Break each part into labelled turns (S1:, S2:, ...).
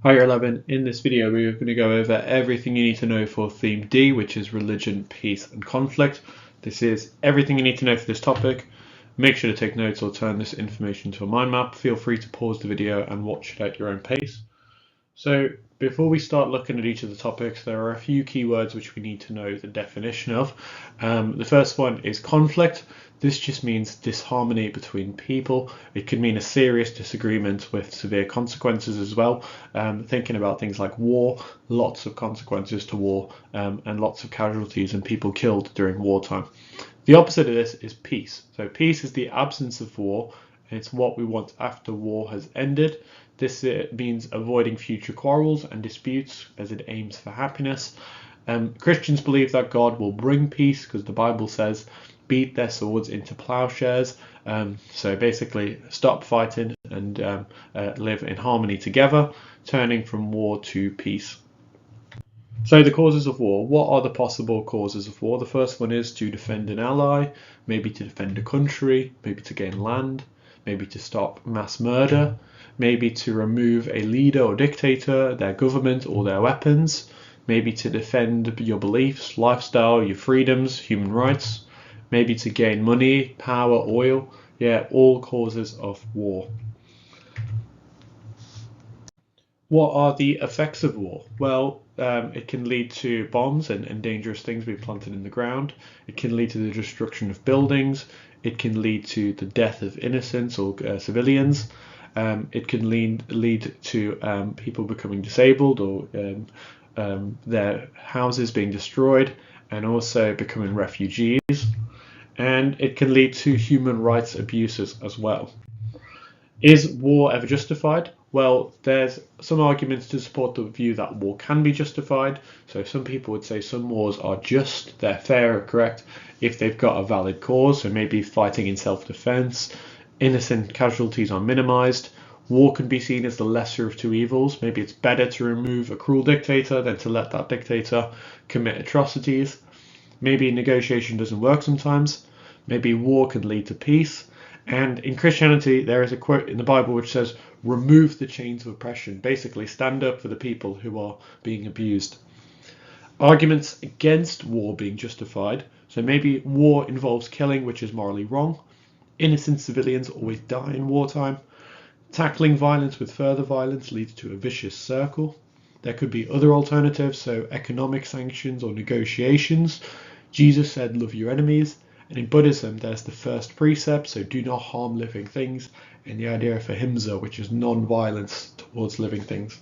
S1: Hi, Year 11. In this video, we're going to go over everything you need to know for theme D, which is religion, peace, and conflict. This is everything you need to know for this topic. Make sure to take notes or turn this information to a mind map. Feel free to pause the video and watch it at your own pace. So before we start looking at each of the topics, there are a few keywords which we need to know the definition of. The first one is conflict. This just means disharmony between people. It could mean a serious disagreement with severe consequences as well. Thinking about things like war, lots of consequences to war, and lots of casualties and people killed during wartime. The opposite of this is peace. So peace is the absence of war, and it's what we want after war has ended. This means avoiding future quarrels and disputes as it aims for happiness. Christians believe that God will bring peace because the Bible says, beat their swords into plowshares. So basically stop fighting and live in harmony together, turning from war to peace. So the causes of war. What are the possible causes of war? The first one is to defend an ally, maybe to defend a country, maybe to gain land, maybe to stop mass murder, maybe to remove a leader or dictator, their government or their weapons, maybe to defend your beliefs, lifestyle, your freedoms, human rights, maybe to gain money, power, oil. Yeah, all causes of war. What are the effects of war? Well, it can lead to bombs and dangerous things being planted in the ground. It can lead to the destruction of buildings. It can lead to the death of innocents or civilians. It can lead to people becoming disabled or their houses being destroyed and also becoming refugees. And it can lead to human rights abuses as well. Is war ever justified? Well, there's some arguments to support the view that war can be justified. So some people would say some wars are just, they're fair or correct if they've got a valid cause, so maybe fighting in self-defense, innocent casualties are minimized. War can be seen as the lesser of two evils. Maybe it's better to remove a cruel dictator than to let that dictator commit atrocities. Maybe negotiation doesn't work sometimes. Maybe war can lead to peace. And in Christianity, there is a quote in the Bible which says, remove the chains of oppression. Basically, stand up for the people who are being abused. Arguments against war being justified. So maybe war involves killing, which is morally wrong. Innocent civilians always die in wartime. Tackling violence with further violence leads to a vicious circle. There could be other alternatives, so economic sanctions or negotiations. Jesus said, love your enemies. And in Buddhism, there's the first precept, so do not harm living things, and the idea of ahimsa, which is non-violence towards living things.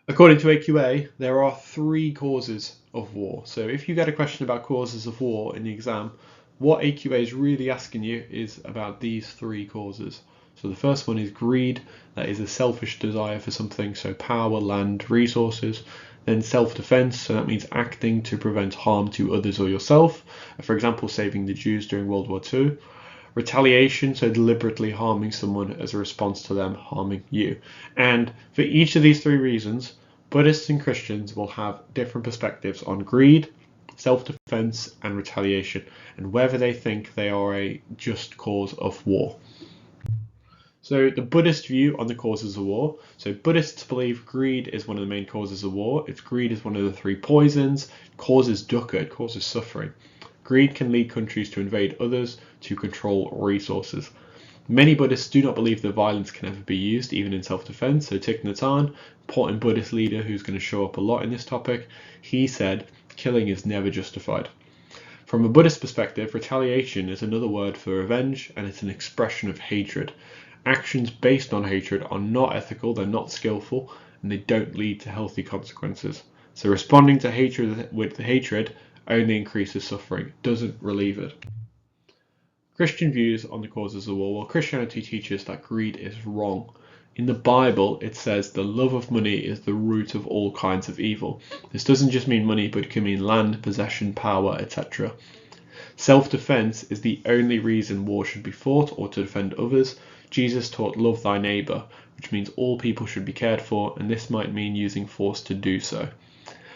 S1: According to AQA, there are 3 causes of war. So if you get a question about causes of war in the exam, what AQA is really asking you is about these 3 causes. So the first one is greed, that is a selfish desire for something, so power, land, resources. Then self-defense, so that means acting to prevent harm to others or yourself, for example saving the Jews during World War II. Retaliation, so deliberately harming someone as a response to them harming you. And for each of these 3 reasons, Buddhists and Christians will have different perspectives on greed, self-defense and retaliation, and whether they think they are a just cause of war. So the Buddhist view on the causes of war. So Buddhists believe greed is one of the main causes of war. If greed is one of the 3 poisons, it causes dukkha, it causes suffering. Greed can lead countries to invade others to control resources. Many Buddhists do not believe that violence can ever be used, even in self-defense. So Thich Nhat Hanh, important Buddhist leader who's going to show up a lot in this topic, he said, killing is never justified. From a Buddhist perspective, retaliation is another word for revenge, and it's an expression of hatred. Actions based on hatred are not ethical, they're not skillful, and they don't lead to healthy consequences. So responding to hatred with hatred only increases suffering, doesn't relieve it. Christian views on the causes of war. Well, Christianity teaches that greed is wrong. In the Bible, it says the love of money is the root of all kinds of evil. This doesn't just mean money, but it can mean land, possession, power, etc. Self-defense is the only reason war should be fought or to defend others. Jesus taught love thy neighbor, which means all people should be cared for, and this might mean using force to do so.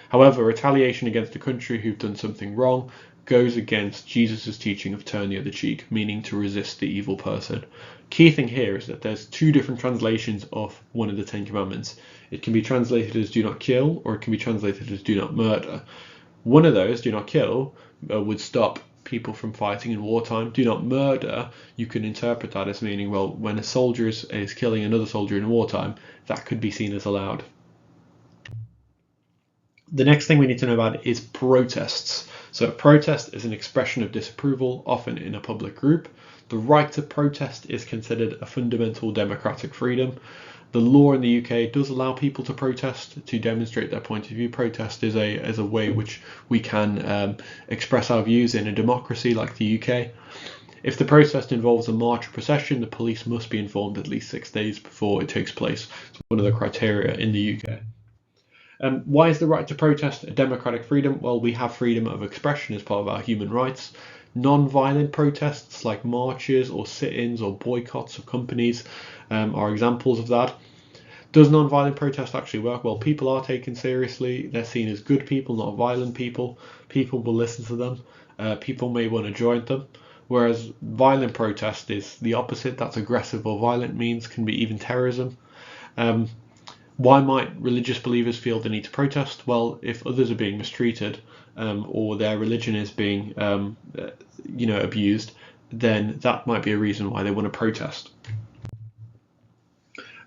S1: However, retaliation against a country who've done something wrong goes against Jesus' teaching of turn the other cheek, meaning to resist the evil person. Key thing here is that there's two different translations of one of the Ten Commandments. It can be translated as do not kill, or it can be translated as do not murder. One of those, do not kill, would stop people from fighting in wartime. Do not murder, you can interpret that as meaning, well, when a soldier is killing another soldier in wartime, that could be seen as allowed. The next thing we need to know about is protests. So a protest is an expression of disapproval, often in a public group. The right to protest is considered a fundamental democratic freedom. The law in the UK does allow people to protest, to demonstrate their point of view. Protest is a way which we can express our views in a democracy like the UK. If the protest involves a march or procession, the police must be informed at least 6 days before it takes place. It's one of the criteria in the UK. Why is the right to protest a democratic freedom? Well, we have freedom of expression as part of our human rights. Non-violent protests like marches or sit-ins or boycotts of companies are examples of that. Does non-violent protest actually work? Well, people are taken seriously. They're seen as good people, not violent people. People will listen to them. People may want to join them. Whereas violent protest is the opposite. That's aggressive or violent means, can be even terrorism. Why might religious believers feel the need to protest? Well, if others are being mistreated or their religion is being abused, then that might be a reason why they want to protest.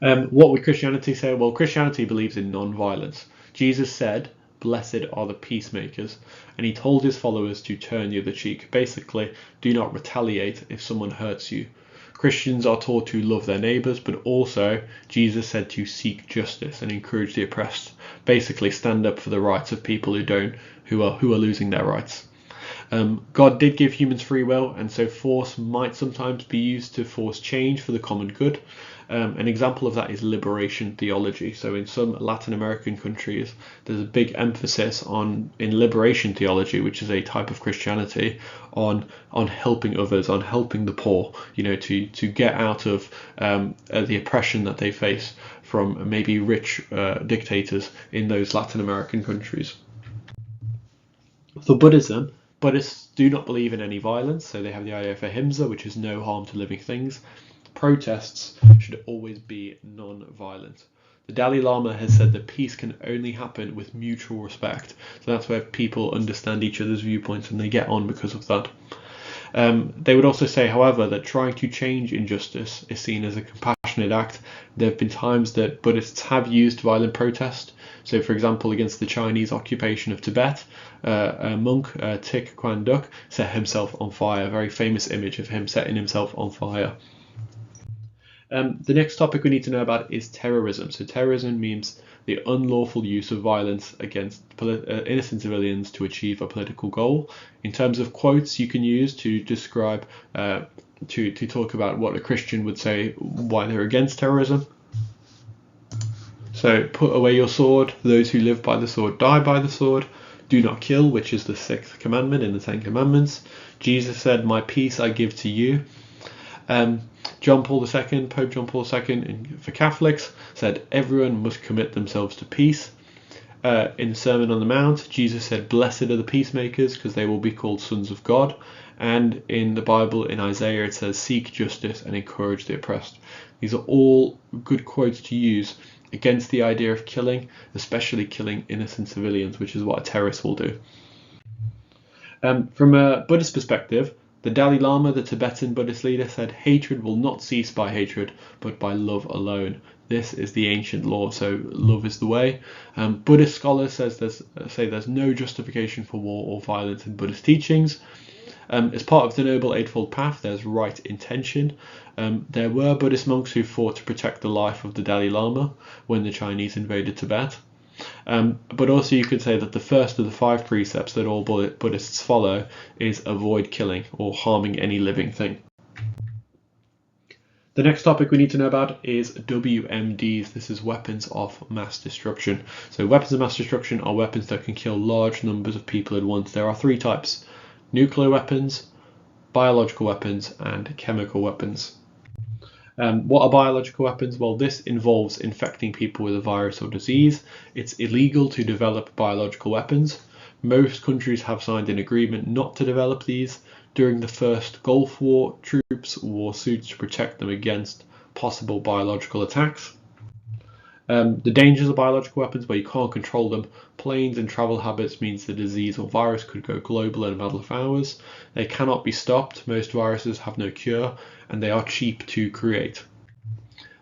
S1: What would Christianity say? Well, Christianity believes in non-violence. Jesus said, "Blessed are the peacemakers," and he told his followers to turn the other cheek. Basically, do not retaliate if someone hurts you. Christians are taught to love their neighbours, but also Jesus said to seek justice and encourage the oppressed. Basically, stand up for the rights of people who are losing their rights. God did give humans free will, and so force might sometimes be used to force change for the common good. An example of that is liberation theology. So in some Latin American countries, there's a big emphasis in liberation theology, which is a type of Christianity, on helping others, on helping the poor, to get out of the oppression that they face from maybe rich dictators in those Latin American countries. For Buddhism, Buddhists do not believe in any violence, so they have the idea of ahimsa, which is no harm to living things. Protests should always be non-violent. The Dalai Lama has said that peace can only happen with mutual respect. So that's where people understand each other's viewpoints and they get on because of that. They would also say, however, that trying to change injustice is seen as a compassionate act. There have been times that Buddhists have used violent protest. So, for example, against the Chinese occupation of Tibet, a monk, Thich Quang Duc, set himself on fire. A very famous image of him setting himself on fire. The next topic we need to know about is terrorism. So terrorism means the unlawful use of violence against innocent civilians to achieve a political goal. In terms of quotes you can use to describe, to talk about what a Christian would say why they're against terrorism. So, put away your sword, those who live by the sword die by the sword. Do not kill, which is the 6th commandment in the 10 commandments. Jesus said, "My peace I give to you." John Paul II, Pope John Paul II, for Catholics, said everyone must commit themselves to peace. In the Sermon on the Mount, Jesus said, "Blessed are the peacemakers, because they will be called sons of God." And in the Bible, in Isaiah, it says, "Seek justice and encourage the oppressed." These are all good quotes to use against the idea of killing, especially killing innocent civilians, which is what a terrorist will do. From a Buddhist perspective, the Dalai Lama, the Tibetan Buddhist leader, said hatred will not cease by hatred, but by love alone. This is the ancient law, so love is the way. Buddhist scholars say there's no justification for war or violence in Buddhist teachings. As part of the Noble Eightfold Path, there's right intention. There were Buddhist monks who fought to protect the life of the Dalai Lama when the Chinese invaded Tibet. But also you could say that the first of the 5 precepts that all Buddhists follow is avoid killing or harming any living thing. The next topic we need to know about is WMDs. This is weapons of mass destruction. So weapons of mass destruction are weapons that can kill large numbers of people at once. There are 3 types: nuclear weapons, biological weapons, and chemical weapons. What are biological weapons? Well, this involves infecting people with a virus or disease. It's illegal to develop biological weapons. Most countries have signed an agreement not to develop these. During the first Gulf War, troops wore suits to protect them against possible biological attacks. The dangers of biological weapons, where you can't control them. Planes and travel habits means the disease or virus could go global in a matter of hours. They cannot be stopped. Most viruses have no cure, and they are cheap to create.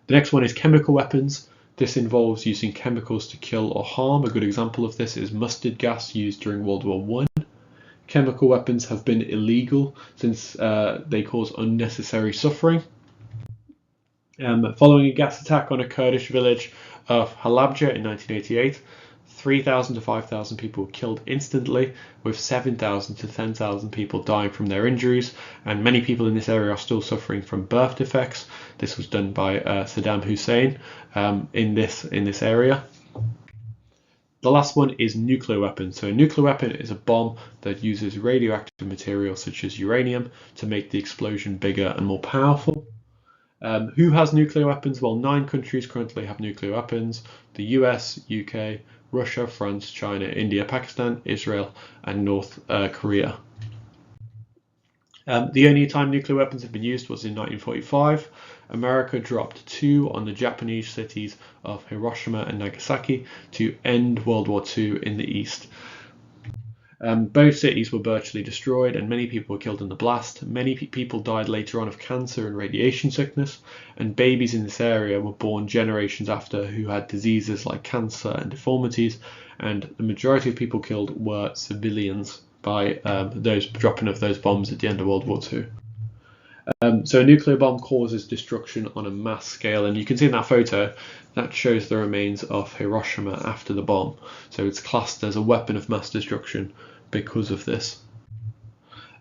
S1: The next one is chemical weapons. This involves using chemicals to kill or harm. A good example of this is mustard gas used during World War I. Chemical weapons have been illegal since they cause unnecessary suffering. Following a gas attack on a Kurdish village of Halabja in 1988, 3,000 to 5,000 people were killed instantly, with 7,000 to 10,000 people dying from their injuries, and many people in this area are still suffering from birth defects. This was done by Saddam Hussein in this area. The last one is nuclear weapons. So a nuclear weapon is a bomb that uses radioactive material such as uranium to make the explosion bigger and more powerful. Who has nuclear weapons? Well, 9 countries currently have nuclear weapons: the US, UK, Russia, France, China, India, Pakistan, Israel, and North Korea. The only time nuclear weapons have been used was in 1945. America dropped 2 on the Japanese cities of Hiroshima and Nagasaki to end World War II in the East. Both cities were virtually destroyed, and many people were killed in the blast. Many people died later on of cancer and radiation sickness, and babies in this area were born generations after who had diseases like cancer and deformities, and the majority of people killed were civilians by those dropping of those bombs at the end of World War II. So a nuclear bomb causes destruction on a mass scale, and you can see in that photo that shows the remains of Hiroshima after the bomb. So it's classed as a weapon of mass destruction because of this.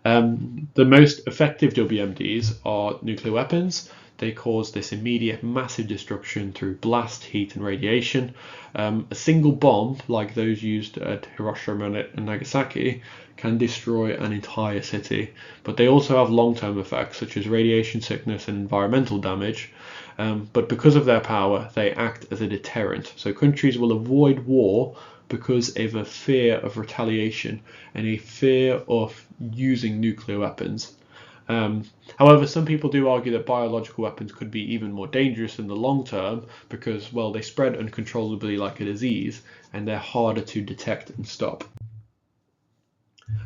S1: The most effective WMDs are nuclear weapons. They cause this immediate massive destruction through blast, heat, and radiation. A single bomb, like those used at Hiroshima and Nagasaki, can destroy an entire city, but they also have long-term effects such as radiation sickness and environmental damage. But because of their power, they act as a deterrent. So countries will avoid war because of a fear of retaliation and a fear of using nuclear weapons. However, some people do argue that biological weapons could be even more dangerous in the long term because, well, they spread uncontrollably like a disease and they're harder to detect and stop.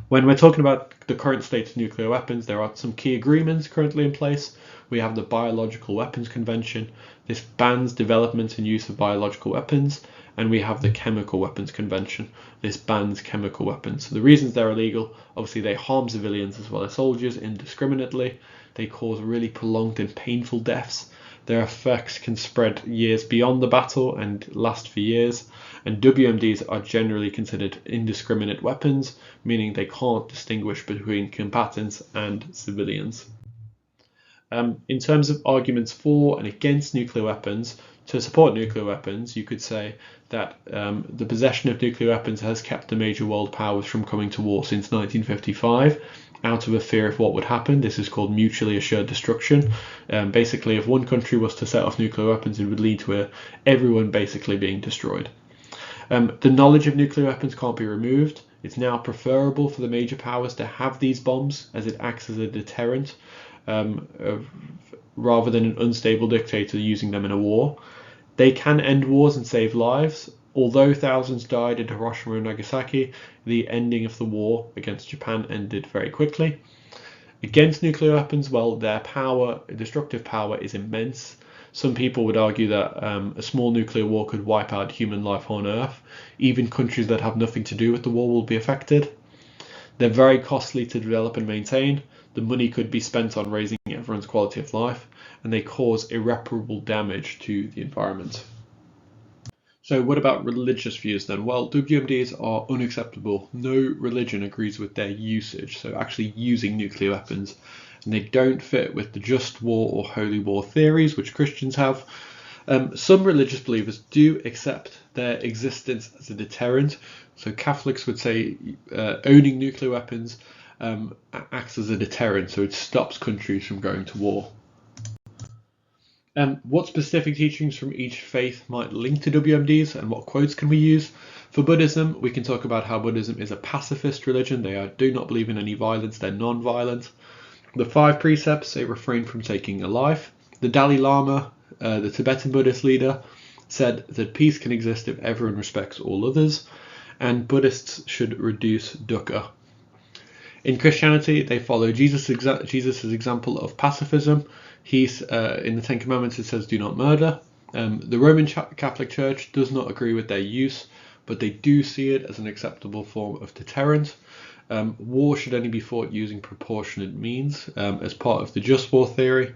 S1: When we're talking about the current state of nuclear weapons, there are some key agreements currently in place. We have the Biological Weapons Convention. This bans development and use of biological weapons. And we have the Chemical Weapons Convention. This bans chemical weapons. So the reasons they're illegal: obviously they harm civilians as well as soldiers indiscriminately. They cause really prolonged and painful deaths. Their effects can spread years beyond the battle and last for years. And WMDs are generally considered indiscriminate weapons, meaning they can't distinguish between combatants and civilians. In terms of arguments for and against nuclear weapons, to support nuclear weapons, you could say that the possession of nuclear weapons has kept the major world powers from coming to war since 1955 out of a fear of what would happen. This is called mutually assured destruction. Basically, if one country was to set off nuclear weapons, it would lead to everyone basically being destroyed. The knowledge of nuclear weapons can't be removed. It's now preferable for the major powers to have these bombs as it acts as a deterrent rather than an unstable dictator using them in a war. They can end wars and save lives. Although thousands died in Hiroshima and Nagasaki, the ending of the war against Japan ended very quickly. Against nuclear weapons, well, their power, destructive power, is immense. Some people would argue that a small nuclear war could wipe out human life on Earth. Even countries that have nothing to do with the war will be affected. They're very costly to develop and maintain. The money could be spent on raising everyone's quality of life, and they cause irreparable damage to the environment. So what about religious views then? Well, WMDs are unacceptable. No religion agrees with their usage, so actually using nuclear weapons, and they don't fit with the just war or holy war theories which Christians have. Some religious believers do accept their existence as a deterrent. So Catholics would say owning nuclear weapons acts as a deterrent, so it stops countries from going to war. What specific teachings from each faith might link to WMDs and what quotes can we use? For Buddhism, we can talk about how Buddhism is a pacifist religion. They do not believe in any violence, they're non-violent. The 5 precepts, they refrain from taking a life. The Dalai Lama, the Tibetan Buddhist leader, said that peace can exist if everyone respects all others, and Buddhists should reduce dukkha. In Christianity, they follow Jesus' example of pacifism. He's in the Ten Commandments, it says, "Do not murder." The Roman Catholic Church does not agree with their use, but they do see it as an acceptable form of deterrent. War should only be fought using proportionate means as part of the just war theory,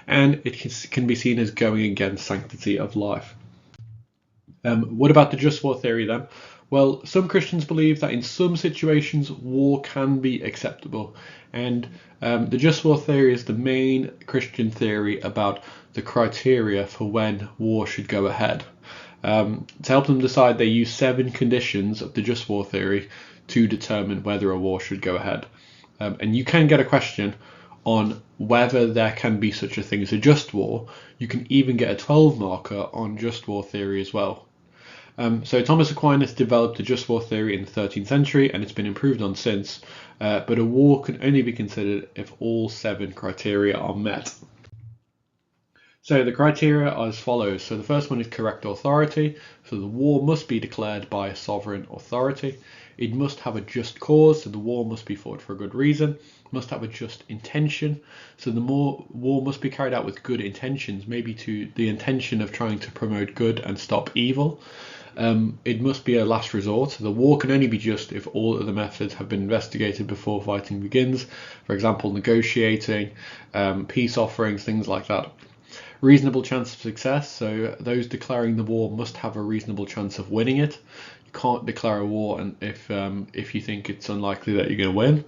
S1: and it can be seen as going against sanctity of life. What about the just war theory then? Well, some Christians believe that in some situations war can be acceptable, and the just war theory is the main Christian theory about the criteria for when war should go ahead. To help them decide, they use 7 conditions of the just war theory to determine whether a war should go ahead. And you can get a question on whether there can be such a thing as a just war. You can even get a 12 marker on just war theory as well. So Thomas Aquinas developed the just war theory in the 13th century, and it's been improved on since, but a war can only be considered if all 7 criteria are met. So the criteria are as follows. So the first one is correct authority. So the war must be declared by a sovereign authority. It must have a just cause, so the war must be fought for a good reason. It must have a just intention, so the war must be carried out with good intentions, maybe to the intention of trying to promote good and stop evil. It must be a last resort. The war can only be just if all other methods have been investigated before fighting begins. For example, negotiating, peace offerings, things like that. Reasonable chance of success. So those declaring the war must have a reasonable chance of winning it. You can't declare a war and if you think it's unlikely that you're going to win.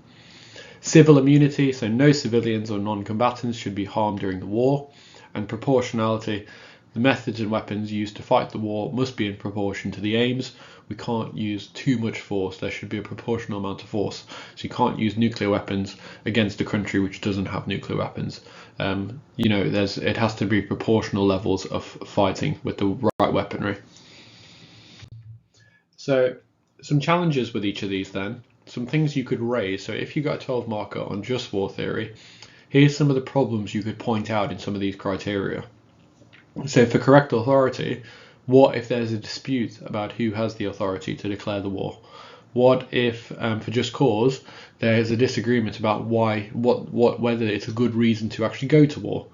S1: Civil immunity. So no civilians or non-combatants should be harmed during the war. And proportionality. The methods and weapons used to fight the war must be in proportion to the aims. We can't use too much force. There should be a proportional amount of force. So you can't use nuclear weapons against a country which doesn't have nuclear weapons. It has to be proportional levels of fighting with the right weaponry. So some challenges with each of these then. Some things you could raise. So if you got a 12 marker on just war theory, here's some of the problems you could point out in some of these criteria. So for correct authority, what if there's a dispute about who has the authority to declare the war? What if, for just cause, there's a disagreement about whether it's a good reason to actually go to war?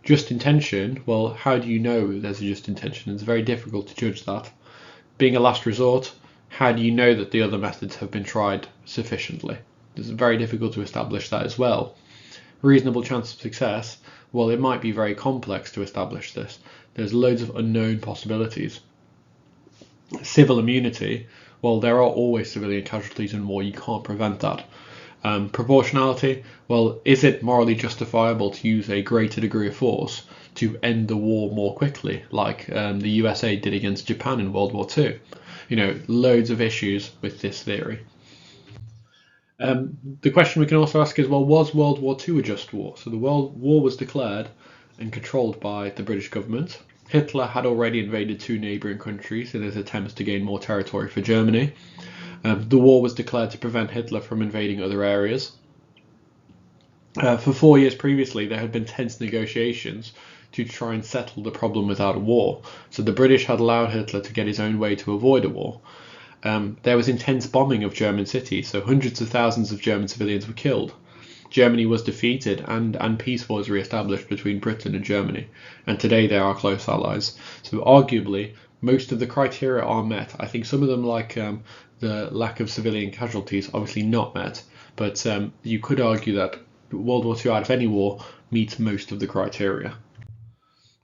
S1: Just intention, well, how do you know there's a just intention? It's very difficult to judge that. Being a last resort, how do you know that the other methods have been tried sufficiently? It's very difficult to establish that as well. Reasonable chance of success, well, it might be very complex to establish this. There's loads of unknown possibilities. Civil immunity, well, there are always civilian casualties in war. You can't prevent that. Proportionality, well, is it morally justifiable to use a greater degree of force to end the war more quickly, like the USA did against Japan in World War II? Loads of issues with this theory. The question we can also ask is, well, was World War II a just war? So the World War was declared and controlled by the British government. Hitler had already invaded 2 neighbouring countries in his attempts to gain more territory for Germany. The war was declared to prevent Hitler from invading other areas. For 4 years previously, there had been tense negotiations to try and settle the problem without a war. So the British had allowed Hitler to get his own way to avoid a war. There was intense bombing of German cities, so hundreds of thousands of German civilians were killed. Germany was defeated and peace was re-established between Britain and Germany, and today they are close allies. So arguably, most of the criteria are met. I think some of them, like the lack of civilian casualties, obviously not met, but you could argue that World War II, out of any war, meets most of the criteria.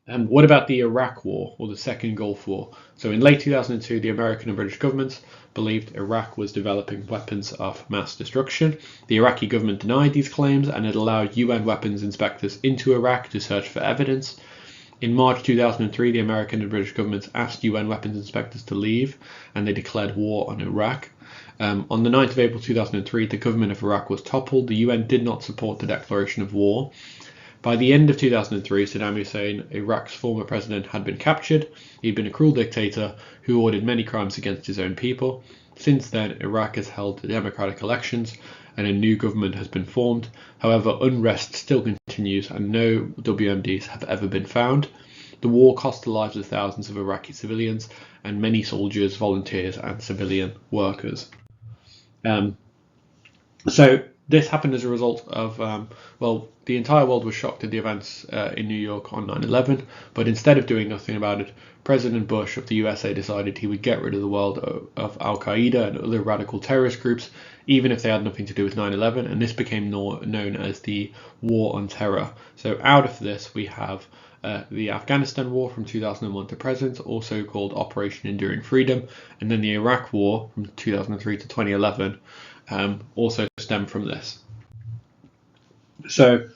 S1: And what about the Iraq War, or the Second Gulf War? So in late 2002, the American and British governments believed Iraq was developing weapons of mass destruction. The Iraqi government denied these claims, and it allowed UN weapons inspectors into Iraq to search for evidence. In March 2003, the American and British governments asked UN weapons inspectors to leave, and they declared war on Iraq. On the 9th of April 2003, the government of Iraq was toppled. The UN did not support the declaration of war. By the end of 2003, Saddam Hussein, Iraq's former president, had been captured. He'd been a cruel dictator who ordered many crimes against his own people. Since then, Iraq has held democratic elections and a new government has been formed. However, unrest still continues and no WMDs have ever been found. The war cost the lives of thousands of Iraqi civilians and many soldiers, volunteers and civilian workers. So this happened as a result of, the entire world was shocked at the events in New York on 9/11, but instead of doing nothing about it, President Bush of the USA decided he would get rid of the world of Al-Qaeda and other radical terrorist groups, even if they had nothing to do with 9/11, and this became known as the War on Terror. So out of this we have the Afghanistan War from 2001 to present, also called Operation Enduring Freedom, and then the Iraq War from 2003 to 2011 also stemmed from this. So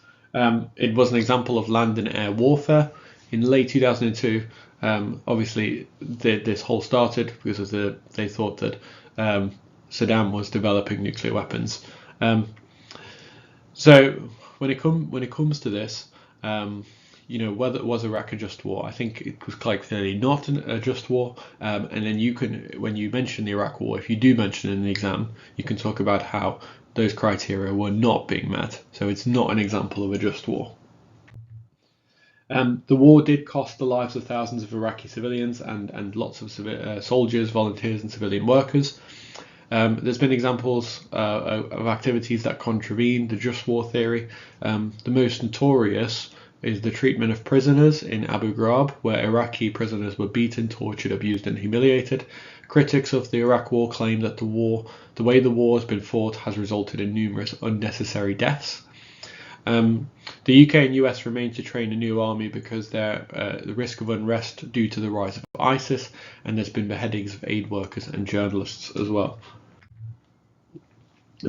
S1: it was an example of land and air warfare. In late 2002, obviously this whole started because they thought that Saddam was developing nuclear weapons. So when it comes to this, whether was Iraq a just war? I think it was quite clearly not a just war. And then when you mention the Iraq War, if you do mention it in the exam, you can talk about how those criteria were not being met. So it's not an example of a just war. The war did cost the lives of thousands of Iraqi civilians and lots of soldiers, volunteers and civilian workers. There's been examples of activities that contravene the just war theory. The most notorious is the treatment of prisoners in Abu Ghraib, where Iraqi prisoners were beaten, tortured, abused and humiliated. Critics of the Iraq War claim that the way the war has been fought has resulted in numerous unnecessary deaths. The UK and US remain to train a new army because they're the risk of unrest due to the rise of ISIS, and there's been beheadings of aid workers and journalists as well.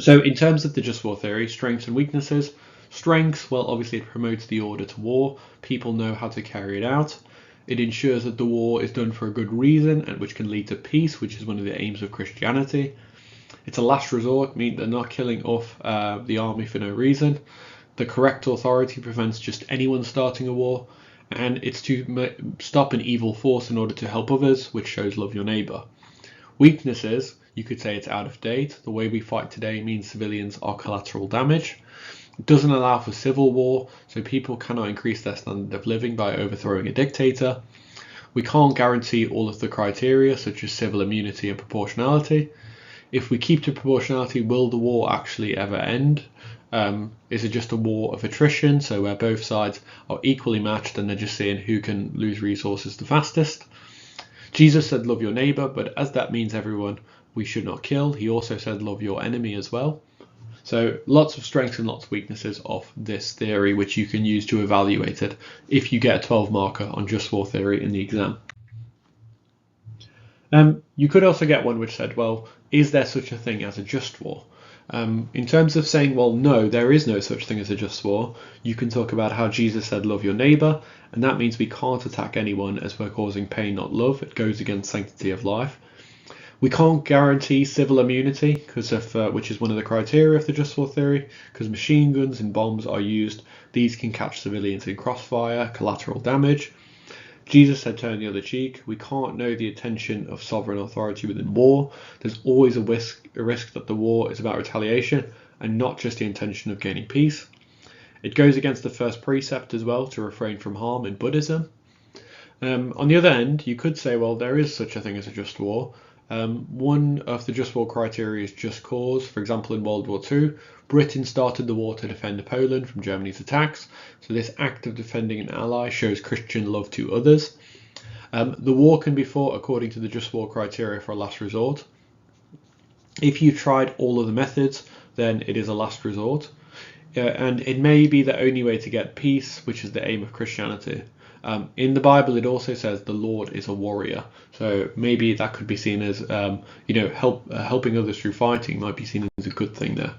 S1: So in terms of the just war theory, strengths and weaknesses. Strengths, well, obviously it promotes the order to war. People know how to carry it out. It ensures that the war is done for a good reason, and which can lead to peace, which is one of the aims of Christianity. It's a last resort, meaning they're not killing off the army for no reason. The correct authority prevents just anyone starting a war, and it's to stop an evil force in order to help others, which shows love your neighbour. Weaknesses, you could say it's out of date. The way we fight today means civilians are collateral damage. It doesn't allow for civil war, so people cannot increase their standard of living by overthrowing a dictator. We can't guarantee all of the criteria, such as civil immunity and proportionality. If we keep to proportionality, will the war actually ever end? Is it just a war of attrition, so where both sides are equally matched and they're just seeing who can lose resources the fastest? Jesus said love your neighbour, but as that means everyone we should not kill, he also said love your enemy as well. So lots of strengths and lots of weaknesses of this theory, which you can use to evaluate it if you get a 12 marker on just war theory in the exam. You could also get one which said, well, is there such a thing as a just war? In terms of saying, well, no, there is no such thing as a just war, you can talk about how Jesus said love your neighbour, and that means we can't attack anyone as we're causing pain, not love. It goes against sanctity of life. We can't guarantee civil immunity because of which is one of the criteria of the just war theory, because machine guns and bombs are used. These can catch civilians in crossfire, collateral damage. Jesus said turn the other cheek. We can't know the intention of sovereign authority within war. There's always a risk that the war is about retaliation and not just the intention of gaining peace. It goes against the first precept as well, to refrain from harm in Buddhism. On the other end, you could say, well, there is such a thing as a just war. One of the just war criteria is just cause. For example, in World War II, Britain started the war to defend Poland from Germany's attacks. So this act of defending an ally shows Christian love to others. The war can be fought according to the just war criteria for a last resort. If you've tried all of the methods, then it is a last resort. And it may be the only way to get peace, which is the aim of Christianity. In the Bible, it also says the Lord is a warrior. So maybe that could be seen as, helping others through fighting might be seen as a good thing there.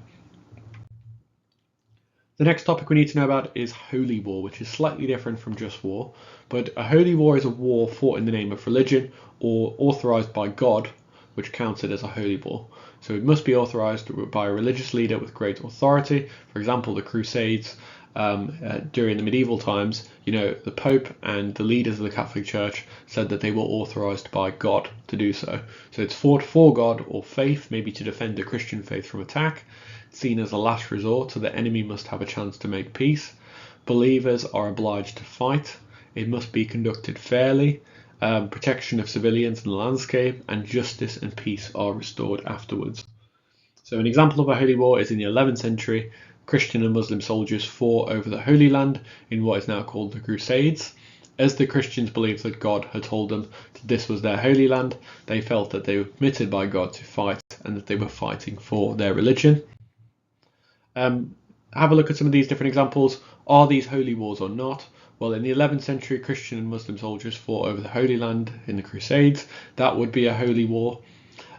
S1: The next topic we need to know about is holy war, which is slightly different from just war. But a holy war is a war fought in the name of religion or authorized by God, which counts it as a holy war. So it must be authorized by a religious leader with great authority. For example, the Crusades during the medieval times, the Pope and the leaders of the Catholic Church said that they were authorized by God to do so. So it's fought for God or faith, maybe to defend the Christian faith from attack, seen as a last resort, so the enemy must have a chance to make peace. Believers are obliged to fight. It must be conducted fairly. Protection of civilians and the landscape, and justice and peace are restored afterwards. So an example of a holy war is in the 11th century. Christian and Muslim soldiers fought over the Holy Land in what is now called the Crusades. As the Christians believed that God had told them that this was their Holy Land, they felt that they were permitted by God to fight and that they were fighting for their religion. Have a look at some of these different examples. Are these holy wars or not? Well, in the 11th century, Christian and Muslim soldiers fought over the Holy Land in the Crusades. That would be a holy war.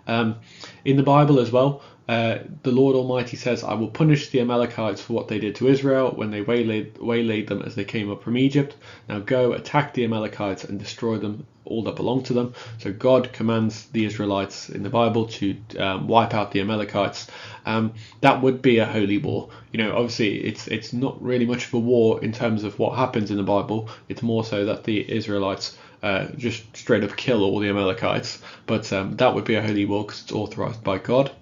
S1: In the Bible as well, the Lord Almighty says, I will punish the Amalekites for what they did to Israel when they waylaid them as they came up from Egypt. Now go attack the Amalekites and destroy them, all that belong to them. So God commands the Israelites in the Bible to wipe out the Amalekites. That would be a holy war. Obviously it's not really much of a war in terms of what happens in the Bible. It's more so that the Israelites just straight up kill all the Amalekites. But that would be a holy war because it's authorized by God.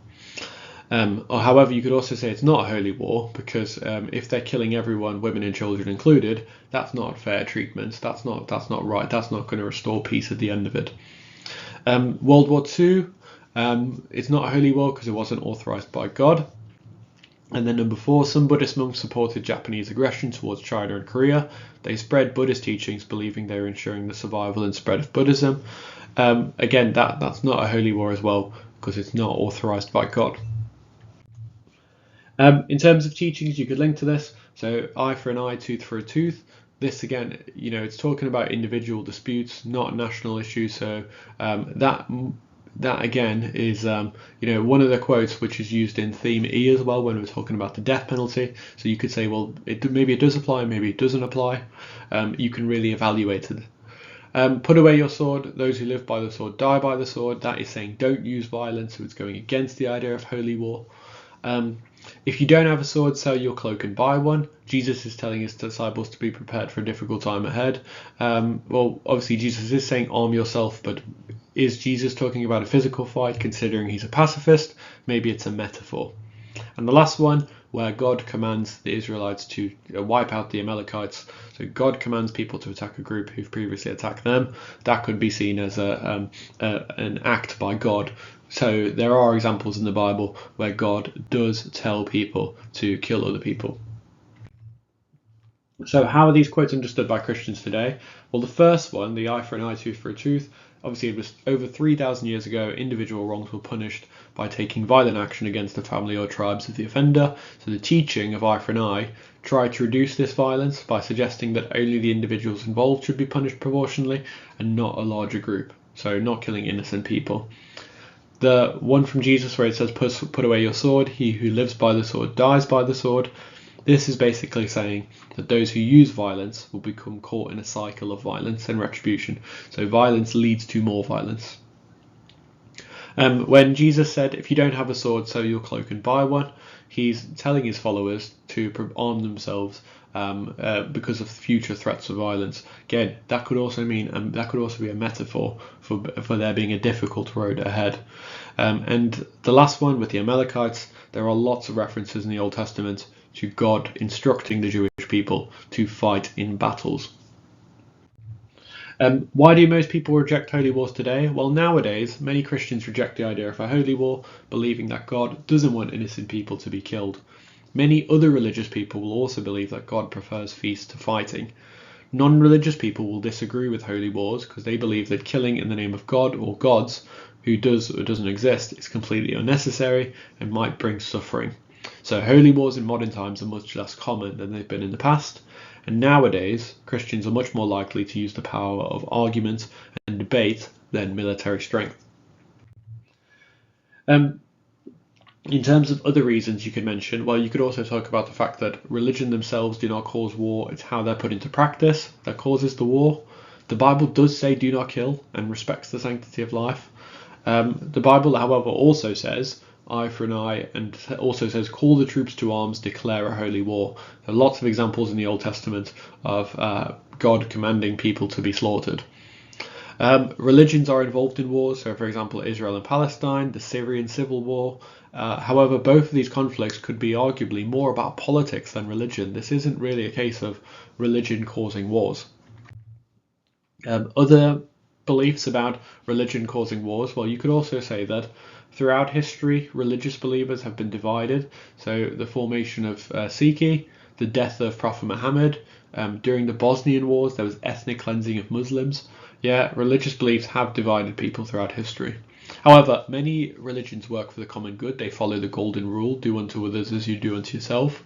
S1: Or however, you could also say it's not a holy war because if they're killing everyone, women and children included, that's not fair treatment. That's not right. That's not going to restore peace at the end of it. World War II, it's not a holy war because it wasn't authorized by God. And then number 4, some Buddhist monks supported Japanese aggression towards China and Korea. They spread Buddhist teachings, believing they were ensuring the survival and spread of Buddhism. Again, that's not a holy war as well because it's not authorized by God. In terms of teachings, you could link to this. So eye for an eye, tooth for a tooth. This again, it's talking about individual disputes, not national issues. So that again is one of the quotes which is used in theme E as well when we're talking about the death penalty. So you could say, well, maybe it does apply, maybe it doesn't apply. You can really evaluate it. Put away your sword. Those who live by the sword die by the sword. That is saying don't use violence. So it's going against the idea of holy war. If you don't have a sword, sell your cloak and buy one. Jesus is telling his disciples to be prepared for a difficult time ahead. Well, obviously Jesus is saying arm yourself, but is Jesus talking about a physical fight considering he's a pacifist? Maybe it's a metaphor. And the last one, where God commands the Israelites to wipe out the Amalekites. So God commands people to attack a group who've previously attacked them. That could be seen as an act by God. So there are examples in the Bible where God does tell people to kill other people. So how are these quotes understood by Christians today? Well, the first one, the eye for an eye, tooth for a tooth, obviously it was over 3,000 years ago. Individual wrongs were punished by taking violent action against the family or tribes of the offender. So the teaching of eye for an eye tried to reduce this violence by suggesting that only the individuals involved should be punished proportionally and not a larger group. So not killing innocent people. The one from Jesus where it says put away your sword, he who lives by the sword dies by the sword. This is basically saying that those who use violence will become caught in a cycle of violence and retribution. So violence leads to more violence. When Jesus said, if you don't have a sword, sell your cloak and buy one, he's telling his followers to arm themselves because of future threats of violence. Again, that could also mean that could also be a metaphor for there being a difficult road ahead. And the last one with the Amalekites, there are lots of references in the Old Testament to God instructing the Jewish people to fight in battles. Why do most people reject holy wars today? Well, nowadays, many Christians reject the idea of a holy war, believing that God doesn't want innocent people to be killed. Many other religious people will also believe that God prefers feast to fighting. Non-religious people will disagree with holy wars because they believe that killing in the name of God or gods who does or doesn't exist is completely unnecessary and might bring suffering. So holy wars in modern times are much less common than they've been in the past. And nowadays, Christians are much more likely to use the power of argument and debate than military strength. In terms of other reasons you could mention, well, you could also talk about the fact that religion themselves do not cause war. It's how they're put into practice that causes the war. The Bible does say do not kill and respects the sanctity of life. The Bible, however, also says eye for an eye, and also says, call the troops to arms, declare a holy war. There are lots of examples in the Old Testament of God commanding people to be slaughtered. Religions are involved in wars, so for example Israel and Palestine, the Syrian civil war. However, both of these conflicts could be arguably more about politics than religion. This isn't really a case of religion causing wars. Other beliefs about religion causing wars, well, you could also say that throughout history religious believers have been divided. So the formation of Sikhi, the death of Prophet Muhammad, during the Bosnian Wars there was ethnic cleansing of Muslims. Yeah, religious beliefs have divided people throughout history. However, many religions work for the common good. They follow the golden rule, do unto others as you do unto yourself.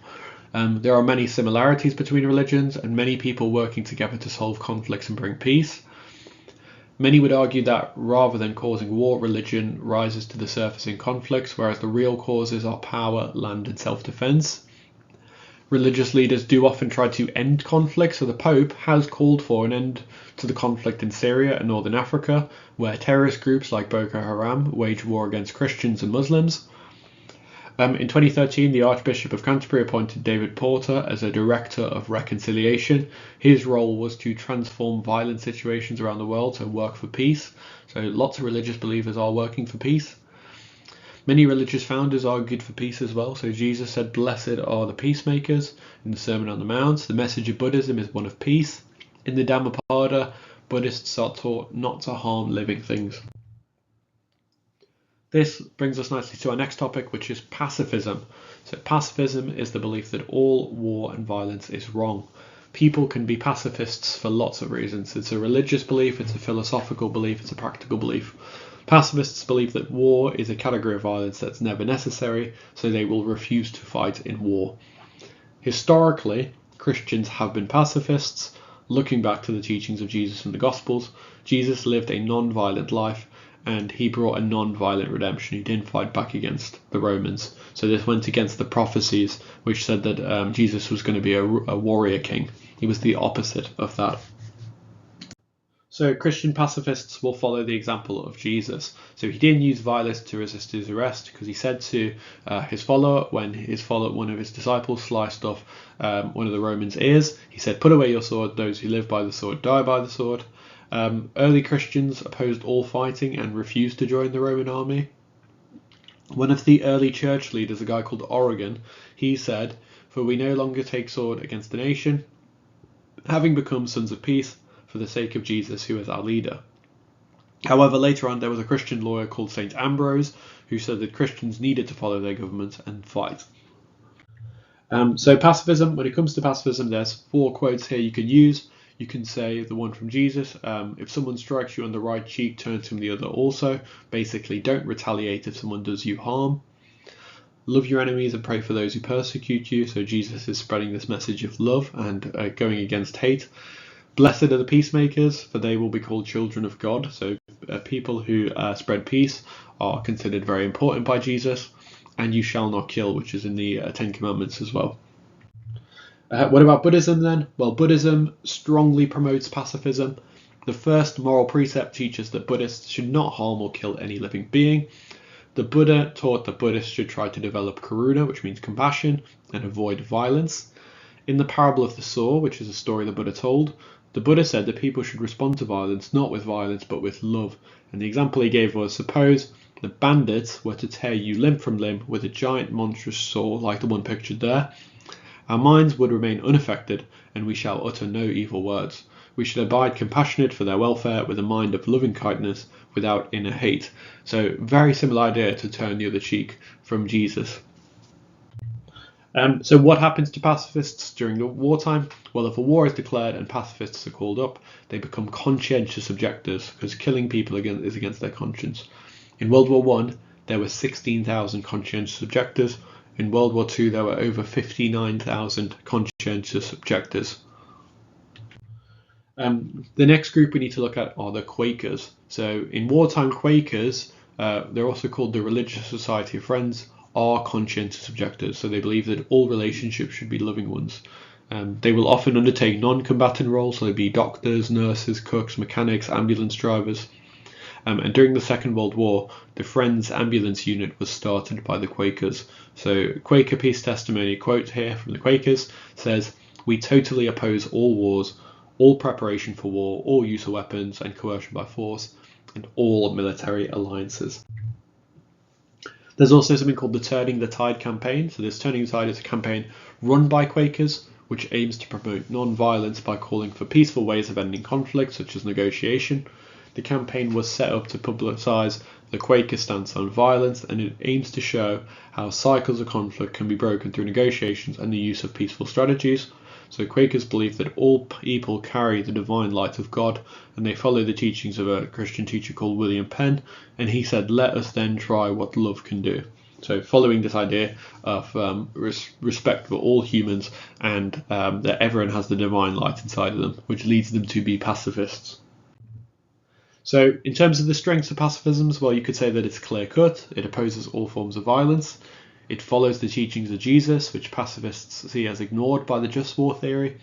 S1: There are many similarities between religions and many people working together to solve conflicts and bring peace. Many would argue that rather than causing war, religion rises to the surface in conflicts, whereas the real causes are power, land and self-defense. Religious leaders do often try to end conflict, so the Pope has called for an end to the conflict in Syria and Northern Africa, where terrorist groups like Boko Haram wage war against Christians and Muslims. In 2013, the Archbishop of Canterbury appointed David Porter as a Director of Reconciliation. His role was to transform violent situations around the world, so work for peace. So lots of religious believers are working for peace. Many religious founders argued for peace as well. So Jesus said, blessed are the peacemakers in the Sermon on the Mount. The message of Buddhism is one of peace. In the Dhammapada, Buddhists are taught not to harm living things. This brings us nicely to our next topic, which is pacifism. So pacifism is the belief that all war and violence is wrong. People can be pacifists for lots of reasons. It's a religious belief, it's a philosophical belief, it's a practical belief. Pacifists believe that war is a category of violence that's never necessary, so they will refuse to fight in war. Historically, Christians have been pacifists. Looking back to the teachings of Jesus in the Gospels, Jesus lived a non-violent life and he brought a non-violent redemption. He didn't fight back against the Romans. So this went against the prophecies which said that Jesus was going to be a warrior king. He was the opposite of that. So Christian pacifists will follow the example of Jesus. So he didn't use violence to resist his arrest, because he said to his follower, when one of his disciples sliced off one of the Romans' ears, he said, put away your sword, those who live by the sword die by the sword. Early Christians opposed all fighting and refused to join the Roman army. One of the early church leaders, a guy called Origen, he said, for we no longer take sword against the nation, having become sons of peace, for the sake of Jesus, who is our leader. However, later on there was a Christian lawyer called St. Ambrose who said that Christians needed to follow their government and fight. So pacifism, when it comes to pacifism, there's 4 quotes here you can use. You can say the one from Jesus, if someone strikes you on the right cheek, turn to him the other also. Basically, don't retaliate if someone does you harm. Love your enemies and pray for those who persecute you. So Jesus is spreading this message of love and going against hate. Blessed are the peacemakers, for they will be called children of God. So people who spread peace are considered very important by Jesus. And you shall not kill, which is in the 10 Commandments as well. What about Buddhism then? Well, Buddhism strongly promotes pacifism. The first moral precept teaches that Buddhists should not harm or kill any living being. The Buddha taught that Buddhists should try to develop karuna, which means compassion, and avoid violence. In the parable of the saw, which is a story the Buddha told, the Buddha said that people should respond to violence not with violence but with love. And the example he gave was, suppose the bandits were to tear you limb from limb with a giant monstrous saw like the one pictured there. Our minds would remain unaffected, and we shall utter no evil words. We should abide compassionate for their welfare with a mind of loving kindness without inner hate. So very similar idea to turn the other cheek from Jesus. So what happens to pacifists during the wartime? Well, if a war is declared and pacifists are called up, they become conscientious objectors, because killing people is against their conscience. In World War I, there were 16,000 conscientious objectors. In World War II, there were over 59,000 conscientious objectors. The next group we need to look at are the Quakers. So in wartime, Quakers, they're also called the Religious Society of Friends, are conscientious objectors. So they believe that all relationships should be loving ones. They will often undertake non-combatant roles, so they'd be doctors, nurses, cooks, mechanics, ambulance drivers. And during the Second World War, the Friends Ambulance Unit was started by the Quakers. So Quaker Peace Testimony quote here from the Quakers says, "We totally oppose all wars, all preparation for war, all use of weapons and coercion by force, and all military alliances." There's also something called the Turning the Tide campaign. So this Turning the Tide is a campaign run by Quakers, which aims to promote non-violence by calling for peaceful ways of ending conflict, such as negotiation. The campaign was set up to publicise the Quaker stance on violence, and it aims to show how cycles of conflict can be broken through negotiations and the use of peaceful strategies. So Quakers believe that all people carry the divine light of God, and they follow the teachings of a Christian teacher called William Penn, and he said, "Let us then try what love can do." So following this idea of respect for all humans, and that everyone has the divine light inside of them, which leads them to be pacifists. So in terms of the strengths of pacifism, well, you could say that it's clear-cut. It opposes all forms of violence. It follows the teachings of Jesus, which pacifists see as ignored by the just war theory.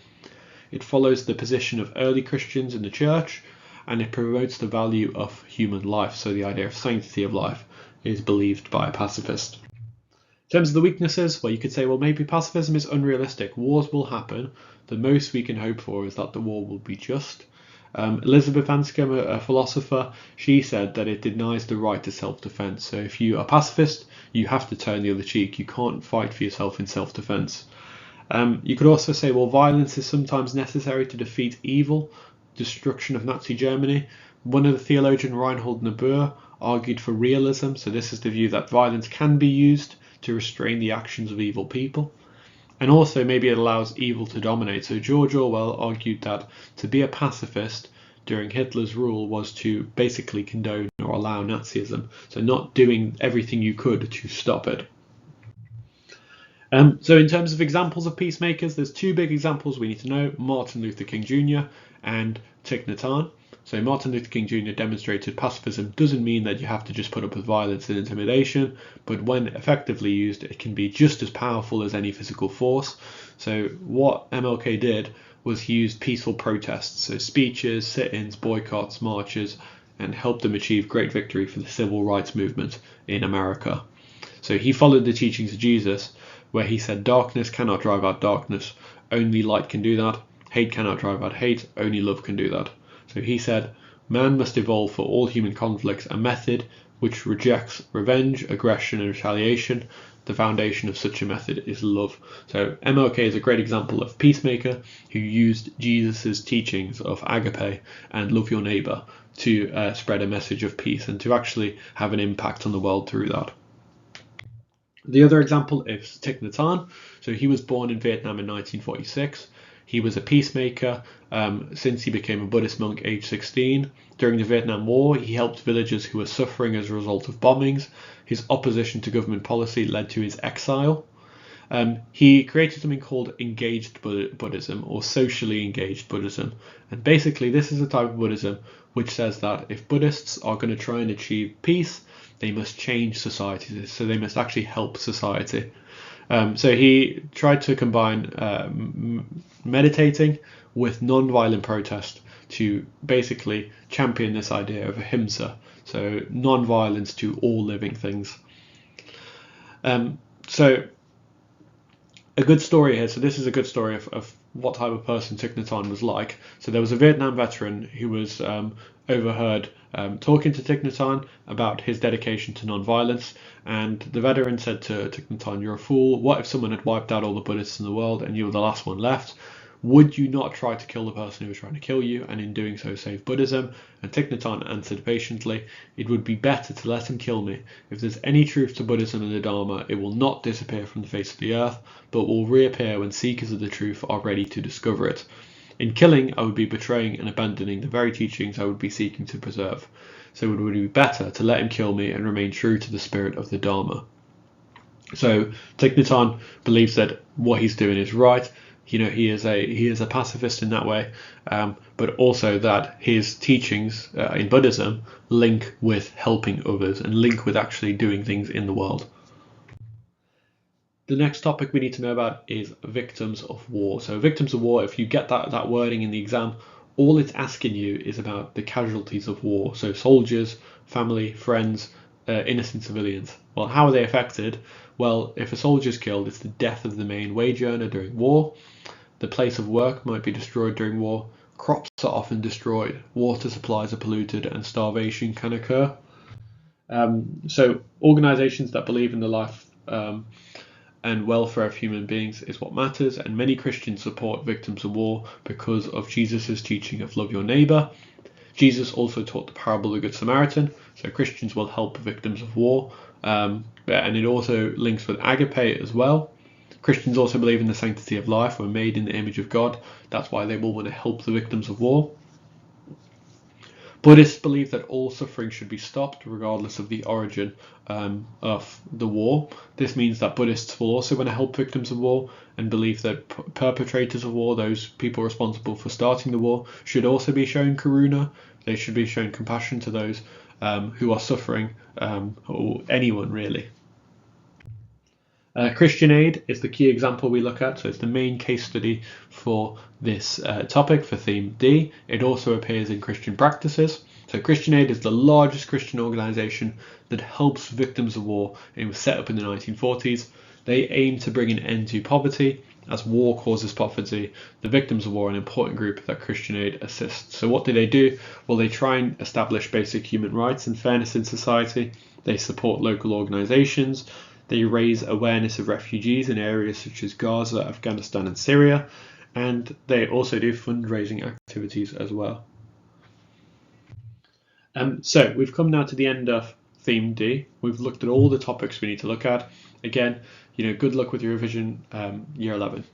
S1: It follows the position of early Christians in the church, and it promotes the value of human life. So the idea of sanctity of life is believed by a pacifist. In terms of the weaknesses, well, you could say, well, maybe pacifism is unrealistic. Wars will happen. The most we can hope for is that the war will be just. Elizabeth Anscombe, a philosopher, she said that it denies the right to self-defense. So if you are pacifist, you have to turn the other cheek. You can't fight for yourself in self-defense. You could also say, well, violence is sometimes necessary to defeat evil, destruction of Nazi Germany. One of the theologian Reinhold Niebuhr argued for realism. So this is the view that violence can be used to restrain the actions of evil people. And also maybe it allows evil to dominate. So George Orwell argued that to be a pacifist during Hitler's rule was to basically condone or allow Nazism. So not doing everything you could to stop it. So in terms of examples of peacemakers, there's two big examples we need to know: Martin Luther King Jr. and Thich Nhat Hanh. So Martin Luther King Jr. demonstrated pacifism doesn't mean that you have to just put up with violence and intimidation, but when effectively used, it can be just as powerful as any physical force. So what MLK did was he used peaceful protests, so speeches, sit-ins, boycotts, marches, and helped them achieve great victory for the civil rights movement in America. So he followed the teachings of Jesus, where he said darkness cannot drive out darkness, only light can do that. Hate cannot drive out hate, only love can do that. So he said, man must evolve for all human conflicts a method which rejects revenge, aggression, and retaliation. The foundation of such a method is love. So MLK is a great example of peacemaker who used Jesus' teachings of agape and love your neighbor to spread a message of peace and to actually have an impact on the world through that. The other example is Thich Nhat Hanh. So he was born in Vietnam in 1946. He was a peacemaker since he became a Buddhist monk age 16. During the Vietnam War, he helped villagers who were suffering as a result of bombings. His opposition to government policy led to his exile. He created something called engaged Buddhism, or socially engaged Buddhism. And basically this is a type of Buddhism which says that if Buddhists are going to try and achieve peace, they must change society, so they must actually help society. So he tried to combine meditating with non-violent protest to basically champion this idea of ahimsa, so non-violence to all living things. So a good story here. So this is a good story of what type of person Thich Nhat Hanh was like. So there was a Vietnam veteran who was overheard talking to Thich Nhat Hanh about his dedication to non-violence, and the veteran said to Thich Nhat Hanh, "You're a fool. What if someone had wiped out all the Buddhists in the world and you were the last one left? Would you not try to kill the person who was trying to kill you, and in doing so save Buddhism?" And Thich Nhat Hanh answered patiently, "It would be better to let him kill me. If there's any truth to Buddhism and the Dharma, it will not disappear from the face of the earth, but will reappear when seekers of the truth are ready to discover it. In killing, I would be betraying and abandoning the very teachings I would be seeking to preserve. So it would be better to let him kill me and remain true to the spirit of the Dharma." So Thich Nhat Hanh believes that what he's doing is right. You know, he is a pacifist in that way, but also that his teachings in Buddhism link with helping others and link with actually doing things in the world. The next topic we need to know about is victims of war. So victims of war, if you get that wording in the exam, all it's asking you is about the casualties of war. So soldiers, family, friends, innocent civilians. Well, how are they affected? Well, if a soldier's killed, it's the death of the main wage earner during war. The place of work might be destroyed during war. Crops are often destroyed. Water supplies are polluted, and starvation can occur. So organisations that believe in the life and welfare of human beings is what matters, and many Christians support victims of war because of Jesus' teaching of love your neighbour. Jesus also taught the parable of the Good Samaritan, so Christians will help victims of war, and it also links with agape as well. Christians also believe in the sanctity of life. We're made in the image of God. That's why they will want to help the victims of war. Buddhists believe that all suffering should be stopped regardless of the origin of the war. This means that Buddhists will also want to help victims of war and believe that perpetrators of war, those people responsible for starting the war, should also be shown karuna. They should be shown compassion to those who are suffering, or anyone really. Christian Aid is the key example we look at, so it's the main case study for this topic, for theme D. It also appears in Christian Practices. So Christian Aid is the largest Christian organisation that helps victims of war. It was set up in the 1940s. They aim to bring an end to poverty. As war causes poverty, the victims of war are an important group that Christian Aid assists. So what do? Well, they try and establish basic human rights and fairness in society. They support local organisations. They raise awareness of refugees in areas such as Gaza, Afghanistan and Syria, and they also do fundraising activities as well. So we've come now to the end of theme D. We've looked at all the topics we need to look at. Again, good luck with your revision year 11.